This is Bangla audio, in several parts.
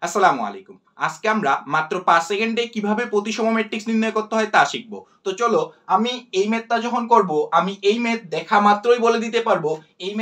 আসসালামু আলাইকুম। আজকে আমরা মাত্র ৫ সেকেন্ডে কিভাবে প্রতিসম ম্যাট্রিক্স নির্ণয় করতে হয় তা শিখব। তো চলো, আমি এই ম্যাথটা যখন করব, আমি এই ম্যাথ দেখা মাত্রই বলে দিতে পারবো এই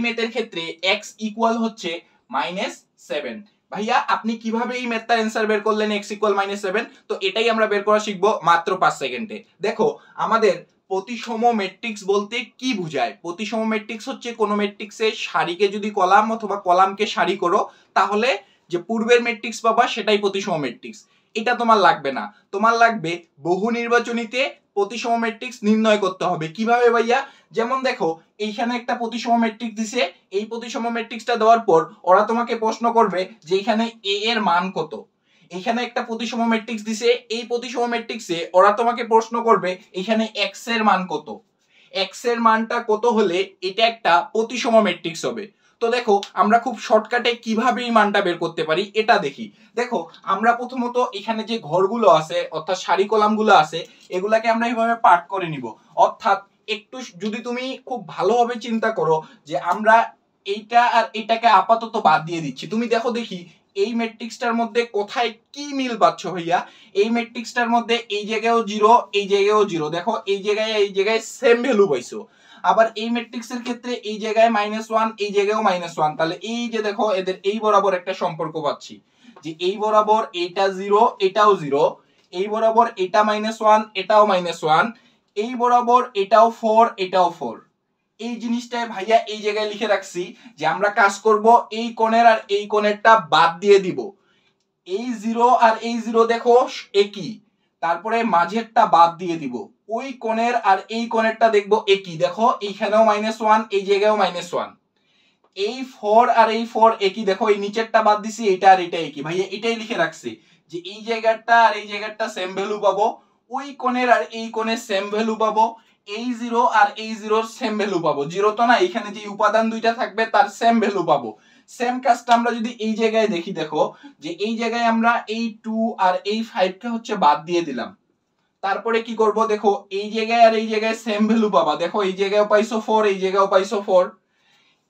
ম্যাথের ক্ষেত্রে x ইকুয়াল হচ্ছে -7। ভাইয়া আপনি কিভাবে এই ম্যাথটার অ্যানসার বের করলেন x ইকুয়াল -7? তো এটাই আমরা বের করা শিখব মাত্র ৫ সেকেন্ডে। দেখো, আমাদের প্রতিসম ম্যাট্রিক্স বলতে কি বোঝায়? প্রতিসম ম্যাট্রিক্স হচ্ছে কোন ম্যাট্রিক্সের সারিকে যদি কলাম অথবা কলামকে সারি করো, তাহলে যে পূর্বের ম্যাট্রিক্স পাবা সেটাই প্রতিসম ম্যাট্রিক্স। এটা তোমার লাগবে না, তোমার লাগবে বহু নির্বাচনীতে প্রতিসম ম্যাট্রিক্স নির্ণয় করতে হবে। কিভাবে ভাইয়া? যেমন দেখো, এইখানে একটা প্রতিসম ম্যাট্রিক্স দিছে, এই প্রতিসম ম্যাট্রিক্সটা দেওয়ার পর ওরা তোমাকে প্রশ্ন করবে যে এখানে a এর মান কত। এখানে একটা প্রতিসম ম্যাট্রিক্স দিছে, এই প্রতিসম ম্যাট্রিক্সে ওরা তোমাকে প্রশ্ন করবে এখানে x এর মান কত। x এর মানটা কত হলে এটা একটা প্রতিসম ম্যাট্রিক্স হবে। তো দেখো, আমরা খুব শর্টকাটে কিভাবে এই মানটা বের করতে পারি এটা দেখি। দেখো, আমরা প্রথমত এখানে যে ঘরগুলো আছে অর্থাৎ সারি কলামগুলো আছে, এগুলাকে আমরা এইভাবে পার্ট করে নিব। অর্থাৎ একটু যদি তুমি খুব ভালোভাবে চিন্তা করো যে আমরা এইটা আর এটাকে আপাতত বাদ দিয়ে দিচ্ছি, তুমি দেখো দেখি এই ম্যাট্রিক্সটার মধ্যে কোথায় কি মিল পাচ্ছ ভাইয়া? এই ম্যাট্রিক্সটার মধ্যে এই জায়গায়ও 0, এই জায়গায়ও 0। দেখো, এই জায়গায় সেম ভ্যালু পাইছো। আবার এই ম্যাট্রিক্সের ক্ষেত্রে এই জায়গায় -1, এই জায়গায়ও -1। তাহলে এই যে দেখো, এদের এই বরাবর একটা সম্পর্ক পাচ্ছি যে এই বরাবর এটা 0, এটাও 0, এই বরাবর এটা -1, এটাও -1, এই বরাবর এটাও 4, এটাও 4। এই জিনিসটাই ভাইয়া এই জায়গায় লিখে রাখছি যে আমরা কাজ করব এই কোণের আর এই কোণেরটা বাদ দিয়ে দিব। এই 0 আর এই 0 দেখো একই, তারপরে মাঝেরটা বাদ দিয়ে দিব। ওই কোণের আর এই কোণেরটা দেখবো একই, দেখো এইখানেও -1, এই জায়গায়ও -1। এই 4 আর এই 4 একই, দেখো এই নিচেরটা বাদ দিছি, এটা আর এটা একই। ভাইয়া এটাই লিখে রাখছি যে এই জায়গাটা আর এই জায়গাটা সেম ভ্যালু পাবো, ওই কোণের আর এই কোণের সেম ভ্যালু পাবো, এই 0 আর এই 0 সেম ভ্যালু পাবো। 0 তো না, এখানে যে উপাদান দুইটা থাকবে তার সেম ভ্যালু পাবো। সেম কাজটা আমরা যদি এই জায়গায় দেখি, দেখো যে এই জায়গায় আমরা এই 2 আর এই 5 কে হচ্ছে বাদ দিয়ে দিলাম। তারপরে কি করব? দেখো এই জায়গায় আর এই জায়গায় সেম ভ্যালু পাবা। দেখো এই জায়গায়ও পাইছো 4, এই জায়গায়ও পাইছো 4,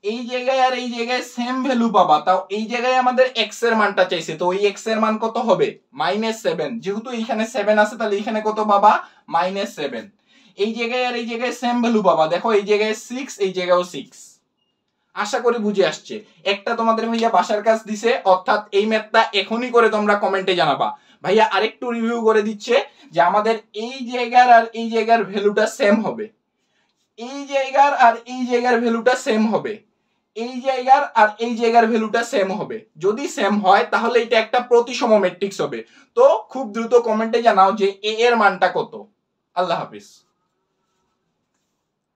এই জায়গায় আর এই জায়গায় সেম ভ্যালু পাবা। তাও এই জায়গায় আমাদের x এর মানটা চাইছে, তো ওই x এর মান কত হবে? -7। যেহেতু এইখানে 7 আছে, তাহলে এখানে কত পাবা? -7। এই জায়গায় আর এই জায়গায় সেম ভ্যালু পাবা। দেখো এই জায়গায় 6, এই জায়গায়ও 6। আশা করি বুঝে আসছে। একটা তোমাদের ভাইয়া বাসার কাজ দিছে, অর্থাৎ এই ম্যাথটা এখনই করে তোমরা কমেন্টে জানাবা। ভাইয়া আরেকটু রিভিউ করে দিচ্ছে যে আমাদের এই জায়গার আর এই জায়গার ভ্যালুটা সেম হবে, এই জায়গার আর এই জায়গার ভ্যালুটা সেম হবে, এই জায়গার আর এই জায়গার ভ্যালুটা সেম হবে। যদি সেম হয় তাহলে এটা একটা প্রতিসম ম্যাট্রিক্স হবে। তো খুব দ্রুত কমেন্টে জানাও যে a এর মানটা কত। আল্লাহ হাফিজ।